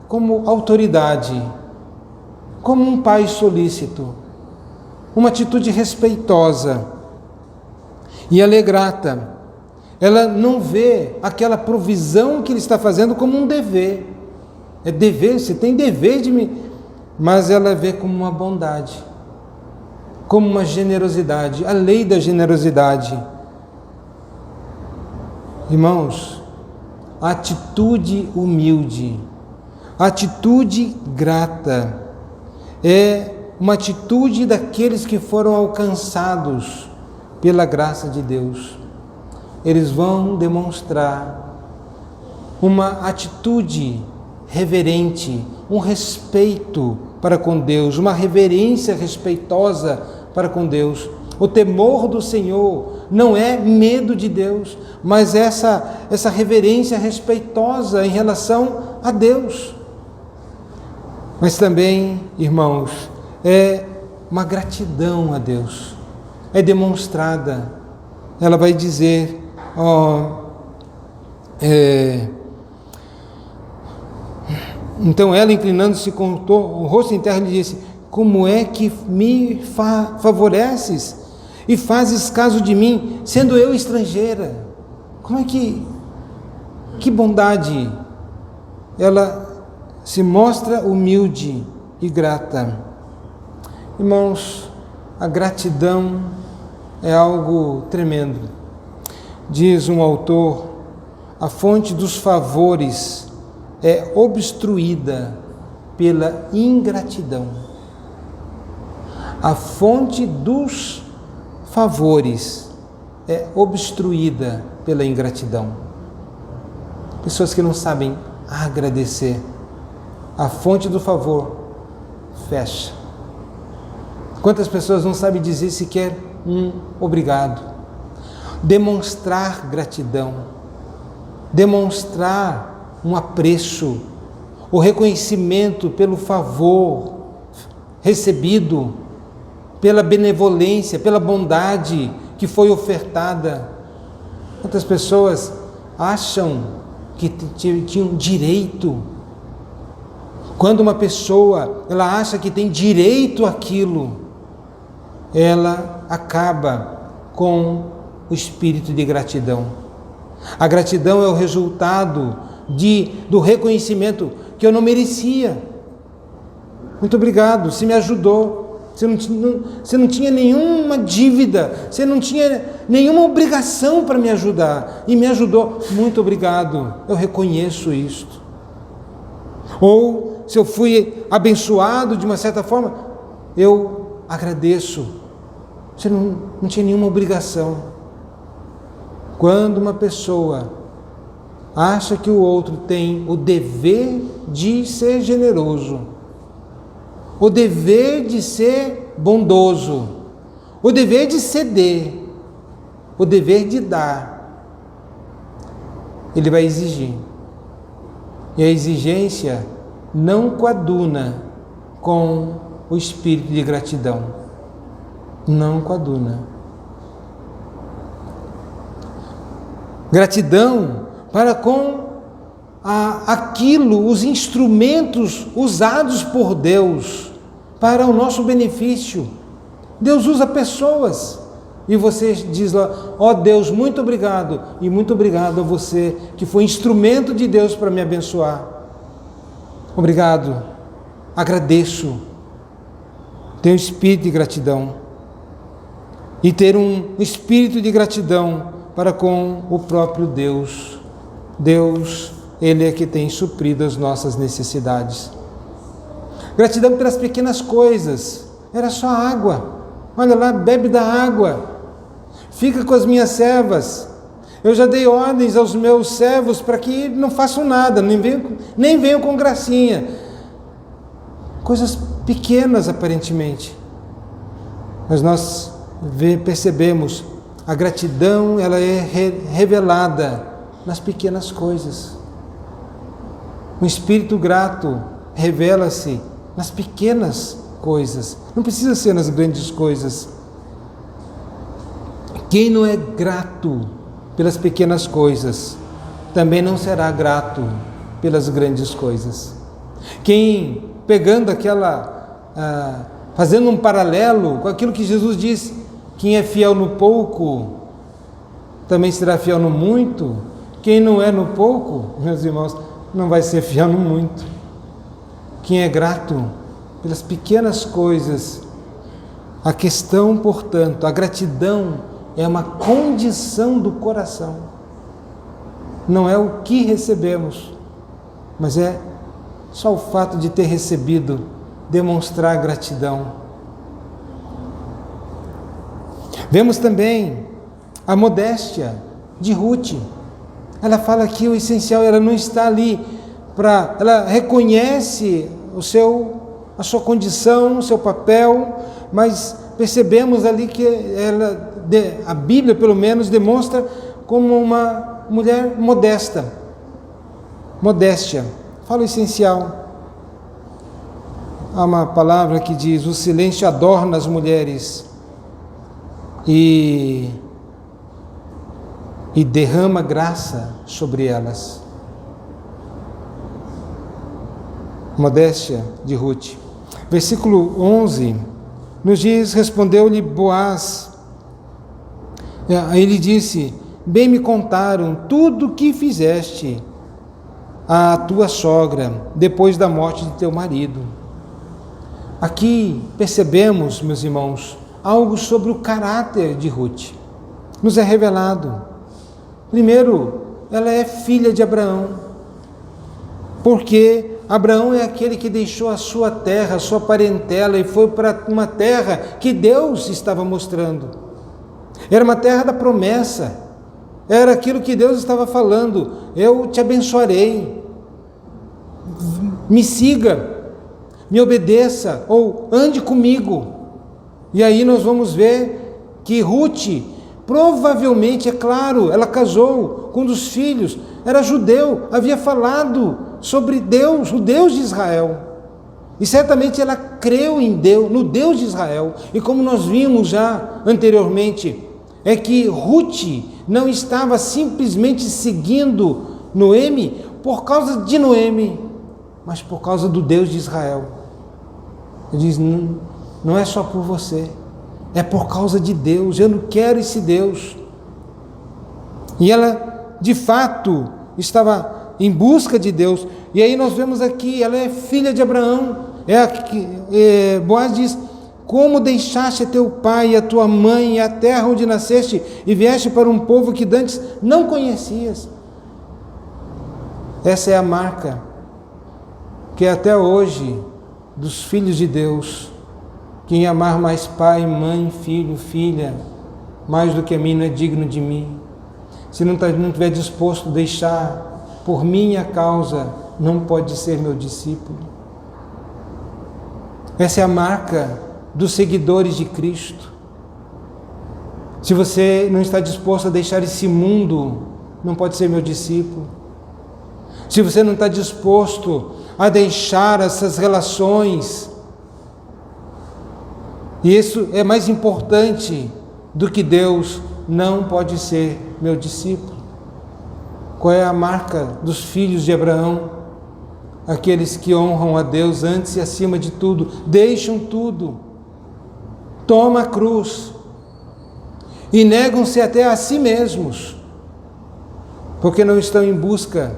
como autoridade, como um pai solícito. Uma atitude respeitosa. E ela é grata. Ela não vê aquela provisão que ele está fazendo como um dever. É dever, você tem dever de me... Mas ela vê como uma bondade, como uma generosidade, a lei da generosidade. Irmãos, a atitude humilde, a atitude grata é uma atitude daqueles que foram alcançados pela graça de Deus. Eles vão demonstrar uma atitude reverente, um respeito para com Deus, uma reverência respeitosa para com Deus. O temor do Senhor não é medo de Deus, mas essa reverência respeitosa em relação a Deus. Mas também, irmãos, é uma gratidão a Deus, é demonstrada. Ela vai dizer, então ela, inclinando-se com o rosto em terra, lhe disse: como é que me favoreces e fazes caso de mim, sendo eu estrangeira? Como é que bondade! Ela se mostra humilde e grata. Irmãos, a gratidão é algo tremendo. Diz um autor: a fonte dos favores é obstruída pela ingratidão. A fonte dos favores é obstruída pela ingratidão. Pessoas que não sabem agradecer. A fonte do favor fecha. Quantas pessoas não sabem dizer sequer um obrigado? Demonstrar gratidão, demonstrar um apreço, o reconhecimento pelo favor recebido, pela benevolência, pela bondade que foi ofertada. Quantas pessoas acham que tinham direito? Quando uma pessoa ela acha que tem direito àquilo, ela acaba com o espírito de gratidão. A gratidão é o resultado do reconhecimento que eu não merecia. Muito obrigado, você me ajudou. Você não tinha nenhuma dívida, você não tinha nenhuma obrigação para me ajudar, e me ajudou. Muito obrigado, eu reconheço isto. Ou, se eu fui abençoado de uma certa forma, eu agradeço. Você não tinha nenhuma obrigação. Quando uma pessoa acha que o outro tem o dever de ser generoso, o dever de ser bondoso, o dever de ceder, o dever de dar, ele vai exigir. E a exigência não coaduna com o espírito de gratidão. Não coaduna. Gratidão para com aquilo, os instrumentos usados por Deus para o nosso benefício. Deus usa pessoas e você diz lá: ó Deus, muito obrigado, e muito obrigado a você que foi instrumento de Deus para me abençoar. Obrigado, agradeço. Tenho espírito de gratidão, e ter um espírito de gratidão para com o próprio Deus. Deus, Ele é que tem suprido as nossas necessidades. Gratidão pelas pequenas coisas. Era só água. Olha lá, bebe da água. Fica com as minhas servas. Eu já dei ordens aos meus servos para que não façam nada, nem venham com gracinha. Coisas pequenas aparentemente. Mas nós percebemos, a gratidão ela é revelada nas pequenas coisas. O espírito grato revela-se nas pequenas coisas, não precisa ser nas grandes coisas. Quem não é grato pelas pequenas coisas, também não será grato pelas grandes coisas. Quem, pegando fazendo um paralelo com aquilo que Jesus diz, quem é fiel no pouco, também será fiel no muito. Quem não é no pouco, meus irmãos, não vai ser fiel no muito. Quem é grato pelas pequenas coisas, a questão, portanto, a gratidão é uma condição do coração. Não é o que recebemos, mas é só o fato de ter recebido, demonstrar gratidão. Vemos também a modéstia de Ruth. Ela fala que o essencial, ela não está ali ela reconhece a sua condição, o seu papel, mas percebemos ali que a Bíblia pelo menos demonstra como uma mulher modesta. Modéstia, fala o essencial. Há uma palavra que diz: o silêncio adorna as mulheres e derrama graça sobre elas. Modéstia de Ruth. Versículo 11 nos diz: respondeu-lhe Boaz. Ele disse: bem me contaram tudo o que fizeste à tua sogra depois da morte de teu marido. Aqui percebemos, meus irmãos, algo sobre o caráter de Ruth. Nos é revelado. Primeiro, ela é filha de Abraão, porque Abraão é aquele que deixou a sua terra, a sua parentela, e foi para uma terra que Deus estava mostrando. Era uma terra da promessa, era aquilo que Deus estava falando: eu te abençoarei, me siga, me obedeça, ou ande comigo. E aí nós vamos ver que Ruth, provavelmente, é claro, ela casou com um dos filhos, era judeu, havia falado sobre Deus, o Deus de Israel. E certamente ela creu em Deus, no Deus de Israel. E como nós vimos já anteriormente, é que Ruth não estava simplesmente seguindo Noemi por causa de Noemi, mas por causa do Deus de Israel. Ele diz: não é só por você, é por causa de Deus, eu não quero esse Deus. E ela, de fato, estava em busca de Deus. E aí nós vemos aqui, ela é filha de Abraão. Boaz diz: como deixaste teu pai e a tua mãe e a terra onde nasceste e vieste para um povo que dantes não conhecias. Essa é a marca que até hoje dos filhos de Deus: quem amar mais pai, mãe, filho, filha, mais do que a mim, não é digno de mim. Se não estiver disposto a deixar por minha causa, não pode ser meu discípulo. Essa é a marca dos seguidores de Cristo. Se você não está disposto a deixar esse mundo, não pode ser meu discípulo. Se você não está disposto a deixar essas relações, e isso é mais importante do que Deus, não pode ser meu discípulo. Qual é a marca dos filhos de Abraão? Aqueles que honram a Deus antes e acima de tudo, deixam tudo, tomam a cruz e negam-se até a si mesmos, porque não estão em busca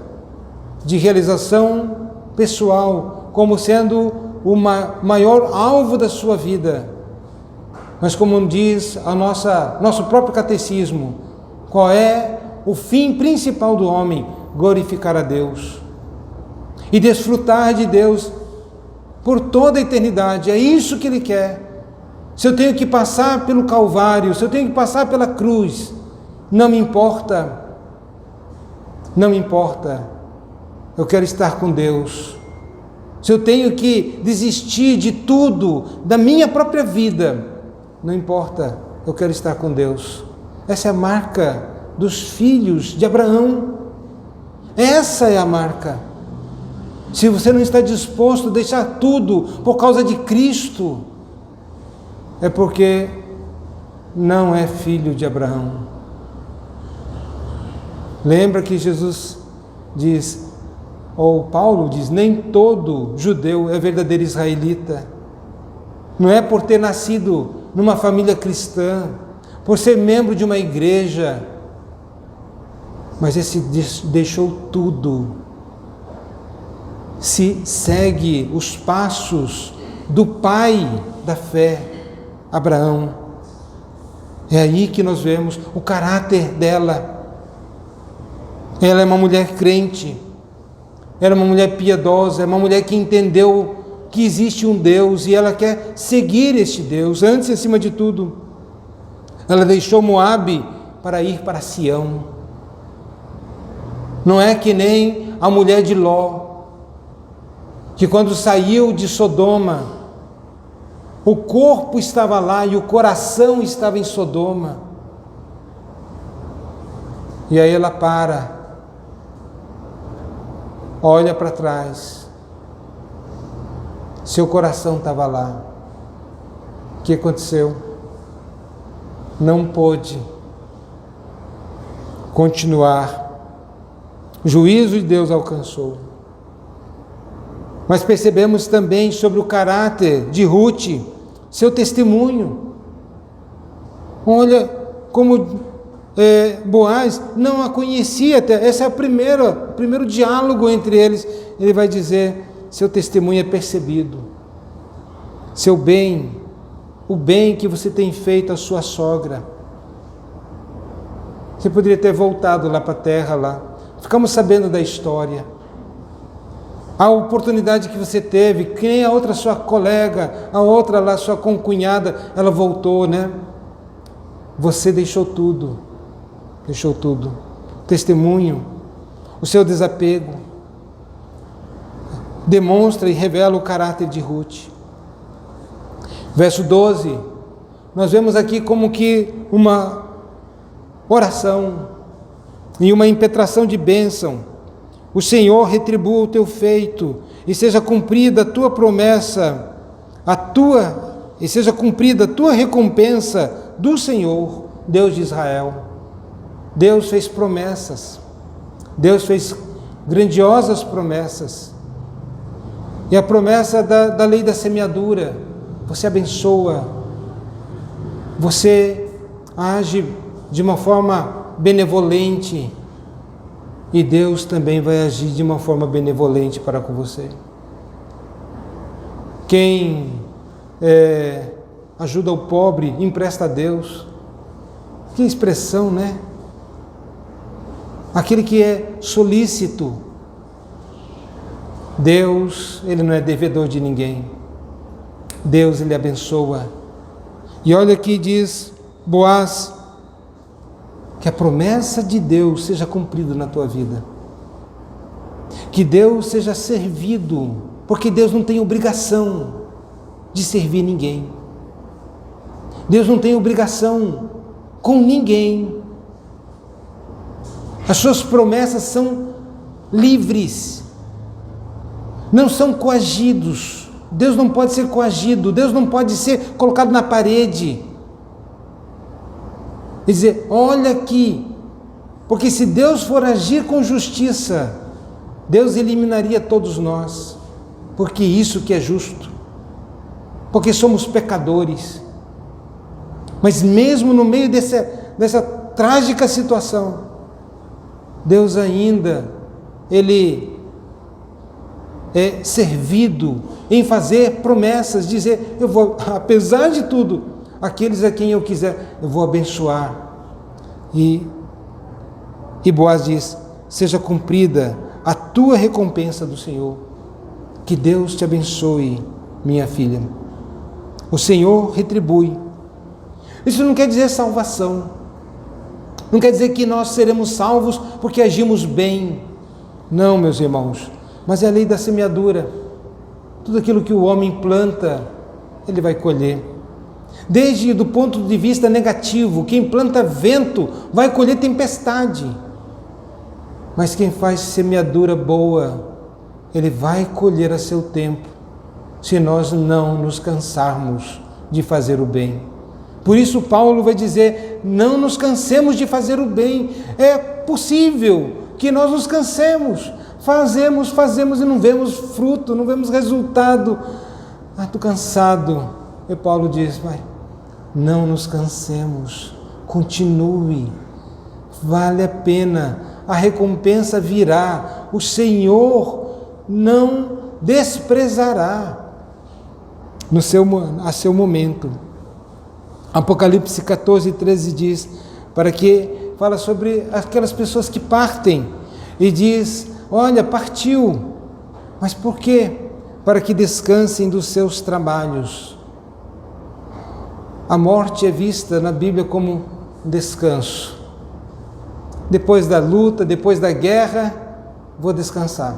de realização pessoal, como sendo o maior alvo da sua vida, mas como diz nosso próprio catecismo, qual é o fim principal do homem? Glorificar a Deus e desfrutar de Deus por toda a eternidade. É isso que Ele quer. Se eu tenho que passar pelo Calvário, se eu tenho que passar pela cruz, não me importa, não me importa, eu quero estar com Deus. Se eu tenho que desistir de tudo, da minha própria vida, não importa, eu quero estar com Deus. Essa é a marca dos filhos de Abraão. Essa é a marca. Se você não está disposto a deixar tudo por causa de Cristo, é porque não é filho de Abraão. Lembra que Jesus diz, ou Paulo diz, nem todo judeu é verdadeiro israelita. Não é por ter nascido numa família cristã, por ser membro de uma igreja, mas esse deixou tudo, se segue os passos do pai da fé, Abraão. É aí que nós vemos o caráter dela. Ela é uma mulher crente, ela é uma mulher piedosa, é uma mulher que entendeu que existe um Deus e ela quer seguir este Deus, antes e acima de tudo. Ela deixou Moabe para ir para Sião. Não é que nem a mulher de Ló, que quando saiu de Sodoma, o corpo estava lá e o coração estava em Sodoma. E aí ela para, olha para trás, seu coração estava lá. O que aconteceu? Não pôde continuar. O juízo de Deus alcançou. Mas percebemos também sobre o caráter de Ruth, seu testemunho. Olha como Boaz não a conhecia até. Esse é o primeiro diálogo entre eles. Ele vai dizer: seu testemunho é percebido. Seu bem, o bem que você tem feito à sua sogra. Você poderia ter voltado lá para a terra lá. Ficamos sabendo da história. A oportunidade que você teve, que nem a outra sua colega, a outra lá, sua concunhada, ela voltou, né? Você deixou tudo. Deixou tudo. Testemunho, o seu desapego, demonstra e revela o caráter de Ruth. Verso 12, nós vemos aqui como que uma oração e uma impetração de bênção. O Senhor retribua o teu feito e seja cumprida a tua promessa, e seja cumprida a tua recompensa do Senhor, Deus de Israel. Deus fez promessas, Deus fez grandiosas promessas. E a promessa da lei da semeadura: você abençoa, você age de uma forma benevolente, e Deus também vai agir de uma forma benevolente para com você. Quem ajuda o pobre, empresta a Deus. Que expressão, né? Aquele que é solícito, Deus, Ele não é devedor de ninguém. Deus, Ele abençoa. E olha aqui diz Boaz, que a promessa de Deus seja cumprida na tua vida. Que Deus seja servido, porque Deus não tem obrigação de servir ninguém. Deus não tem obrigação com ninguém. As suas promessas são livres, não são coagidos. Deus não pode ser coagido, Deus não pode ser colocado na parede e dizer: olha aqui, porque se Deus for agir com justiça, Deus eliminaria todos nós, porque isso que é justo, porque somos pecadores. Mas mesmo no meio dessa trágica situação, Deus ainda, Ele é servido em fazer promessas, dizer: eu vou, apesar de tudo, aqueles a quem eu quiser, eu vou abençoar. E Boaz diz: seja cumprida a tua recompensa do Senhor. Que Deus te abençoe, minha filha. O Senhor retribui. Isso não quer dizer salvação. Não quer dizer que nós seremos salvos porque agimos bem. Não, meus irmãos. Mas é a lei da semeadura. Tudo aquilo que o homem planta, ele vai colher. Desde do ponto de vista negativo, quem planta vento vai colher tempestade. Mas quem faz semeadura boa, ele vai colher a seu tempo, se nós não nos cansarmos de fazer o bem. Por isso Paulo vai dizer: não nos cansemos de fazer o bem. É possível que nós nos cansemos, fazemos e não vemos fruto, não vemos resultado. Estou cansado. E Paulo diz: não nos cansemos, continue, vale a pena, a recompensa virá, o Senhor não desprezará a seu momento. Apocalipse 14, 13 diz, fala sobre aquelas pessoas que partem, e diz: olha, partiu, mas por quê? Para que descansem dos seus trabalhos. A morte é vista na Bíblia como um descanso. Depois da luta, depois da guerra, vou descansar.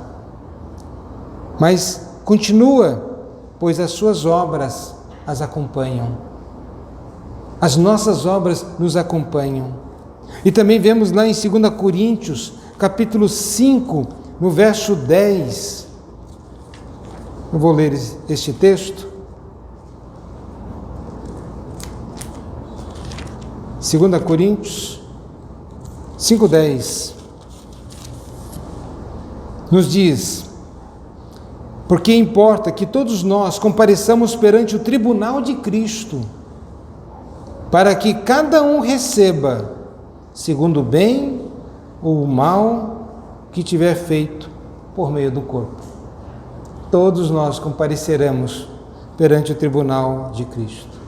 Mas continua, pois as suas obras as acompanham. As nossas obras nos acompanham. E também vemos lá em 2 Coríntios, capítulo 5, no verso 10. Eu vou ler este texto. 2 Coríntios 5:10 nos diz: porque importa que todos nós compareçamos perante o tribunal de Cristo, para que cada um receba, segundo o bem ou o mal que tiver feito por meio do corpo. Todos nós compareceremos perante o tribunal de Cristo.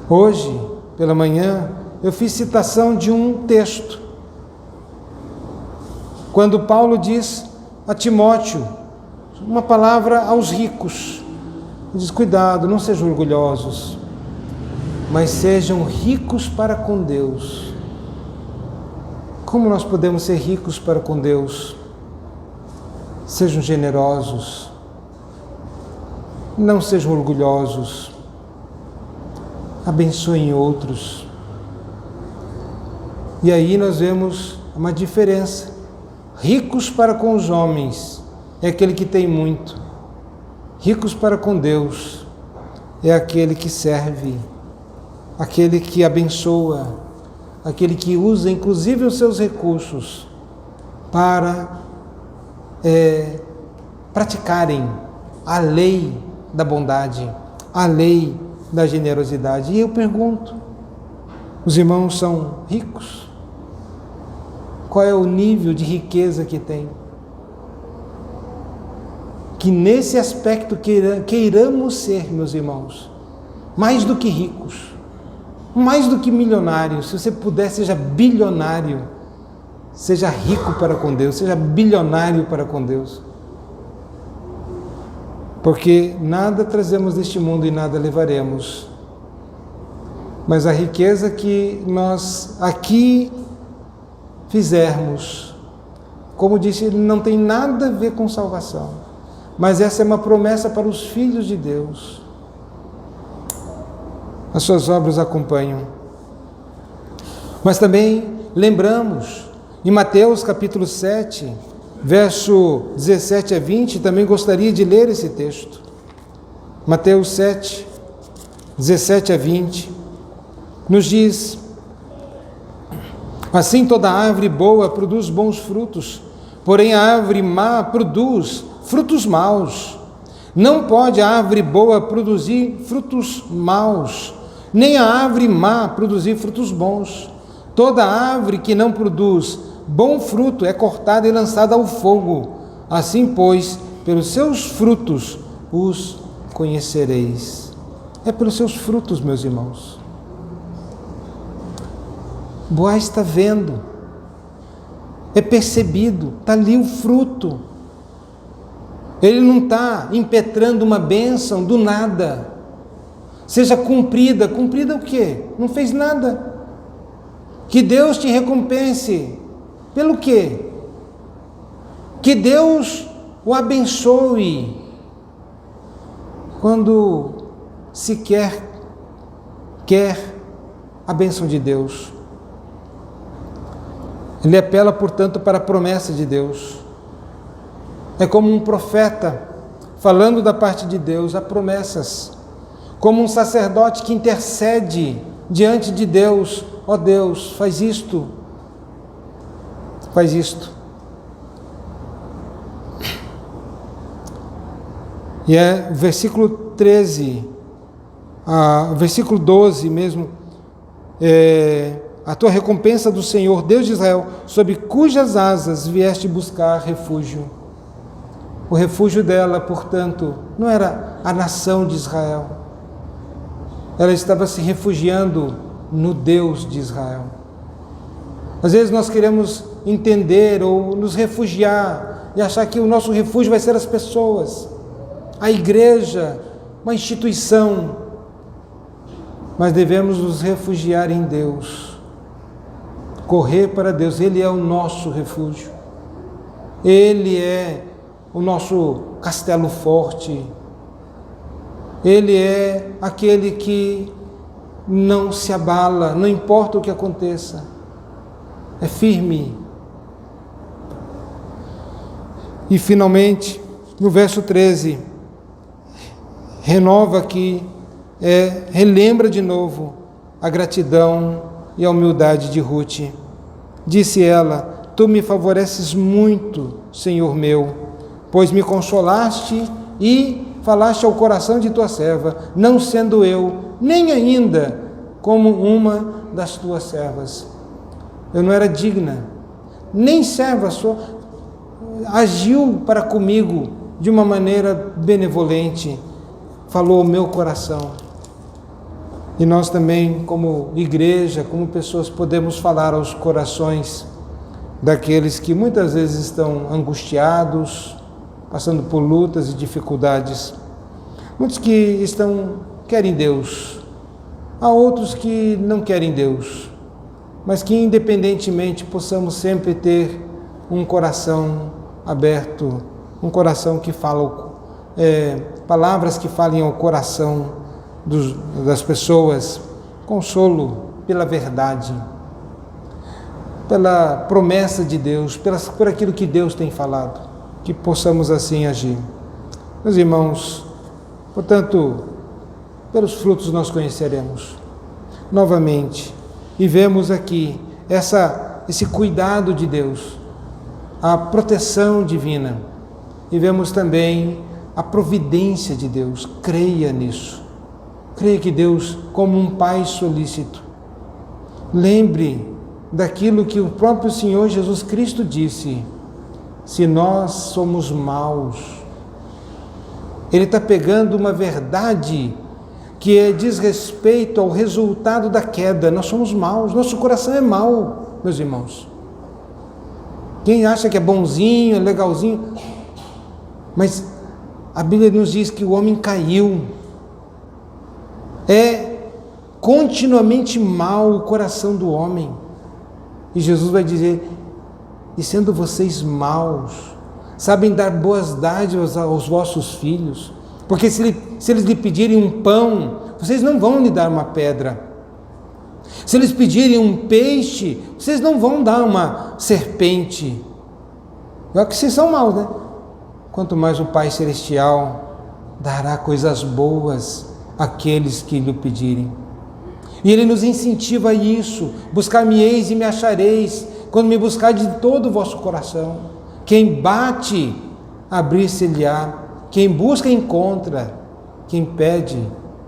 Hoje, pela manhã, eu fiz citação de um texto, quando Paulo diz a Timóteo, uma palavra aos ricos, ele diz: cuidado, não sejam orgulhosos, mas sejam ricos para com Deus. Como nós podemos ser ricos para com Deus? Sejam generosos, não sejam orgulhosos, abençoem outros. E aí nós vemos uma diferença. Ricos para com os homens é aquele que tem muito. Ricos para com Deus é aquele que serve, aquele que abençoa, aquele que usa inclusive os seus recursos para praticarem a lei da bondade, a lei da generosidade. E eu pergunto, os irmãos são ricos? Qual é o nível de riqueza que tem? Que nesse aspecto queiramos ser, meus irmãos, mais do que ricos, mais do que milionários. Se você puder, seja bilionário, seja rico para com Deus, seja bilionário para com Deus. Porque nada trazemos deste mundo e nada levaremos. Mas a riqueza que nós aqui fizermos, como disse, ele não tem nada a ver com salvação. Mas essa é uma promessa para os filhos de Deus. As suas obras acompanham. Mas também lembramos, em Mateus capítulo 7, verso 17 a 20, também gostaria de ler esse texto. Mateus 7, 17 a 20, nos diz: assim toda árvore boa produz bons frutos, porém a árvore má produz frutos maus. Não pode a árvore boa produzir frutos maus, nem a árvore má produzir frutos bons. Toda árvore que não produz bom fruto é cortada e lançada ao fogo. Assim, pois, pelos seus frutos os conhecereis. É pelos seus frutos, meus irmãos. Boaz está vendo, é percebido, está ali o fruto. Ele não está impetrando uma bênção do nada. Seja cumprida. Cumprida o quê? Não fez nada. Que Deus te recompense. Pelo quê? Que Deus o abençoe. Quando sequer quer a bênção de Deus. Ele apela, portanto, para a promessa de Deus. É como um profeta falando da parte de Deus, há promessas. Como um sacerdote que intercede diante de Deus: ó Deus, faz isto, faz isto. E é o versículo 13, o versículo 12 mesmo, a tua recompensa do Senhor, Deus de Israel, sob cujas asas vieste buscar refúgio. O refúgio dela, portanto, não era a nação de Israel. Ela estava se refugiando no Deus de Israel. Às vezes nós queremos entender ou nos refugiar e achar que o nosso refúgio vai ser as pessoas, a igreja, uma instituição. mas devemos nos refugiar em Deus, correr para Deus. Ele é o nosso refúgio, Ele é o nosso castelo forte, Ele é aquele que não se abala, não importa o que aconteça, é firme. E finalmente, no verso 13, renova aqui, relembra de novo a gratidão e a humildade de Ruth. Disse ela: tu me favoreces muito, Senhor meu, pois me consolaste e falaste ao coração de tua serva, não sendo eu, nem ainda como uma das tuas servas. Eu não era digna, nem serva sou. Agiu para comigo de uma maneira benevolente, falou ao meu coração. E nós também, como igreja, como pessoas, podemos falar aos corações daqueles que muitas vezes estão angustiados, passando por lutas e dificuldades. Muitos que querem Deus, há outros que não querem Deus, mas que independentemente possamos sempre ter um coração aberto, um coração que fala, palavras que falem ao coração das pessoas, consolo pela verdade, pela promessa de Deus, por aquilo que Deus tem falado, que possamos assim agir. Meus irmãos, portanto, pelos frutos nós conheceremos novamente, e vemos aqui esse cuidado de Deus, a proteção divina, e vemos também a providência de Deus. Creia nisso, creia que Deus, como um Pai solícito, lembre daquilo que o próprio Senhor Jesus Cristo disse: se nós somos maus, Ele está pegando uma verdade que diz respeito ao resultado da queda. Nós somos maus, nosso coração é mau, meus irmãos. Quem acha que é bonzinho, é legalzinho, mas a Bíblia nos diz que o homem caiu, é continuamente mau o coração do homem, e Jesus vai dizer: e sendo vocês maus, sabem dar boas dádivas aos vossos filhos, porque se eles lhe pedirem um pão, vocês não vão lhe dar uma pedra. Se eles pedirem um peixe, vocês não vão dar uma serpente. É que vocês são maus, né? Quanto mais o Pai Celestial dará coisas boas àqueles que lhe pedirem. E Ele nos incentiva a isso: buscar-me-eis e me achareis, quando me buscar de todo o vosso coração. Quem bate, abrir-se-lhe-á. Quem busca, encontra. Quem pede,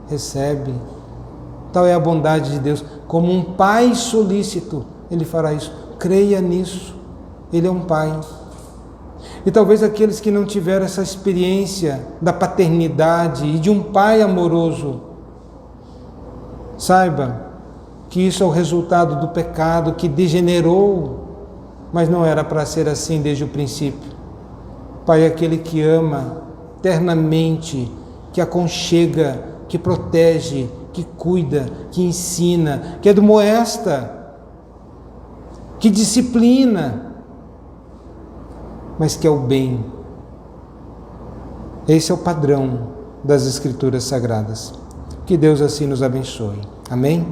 recebe. Tal é a bondade de Deus. Como um Pai solícito, Ele fará isso. Creia nisso. Ele é um Pai. E talvez aqueles que não tiveram essa experiência da paternidade e de um Pai amoroso, saiba que isso é o resultado do pecado que degenerou, mas não era para ser assim desde o princípio. Pai é aquele que ama ternamente, que aconchega, que protege, que cuida, que ensina, que admoesta, que disciplina, mas que é o bem. Esse é o padrão das Escrituras Sagradas. Que Deus assim nos abençoe. Amém?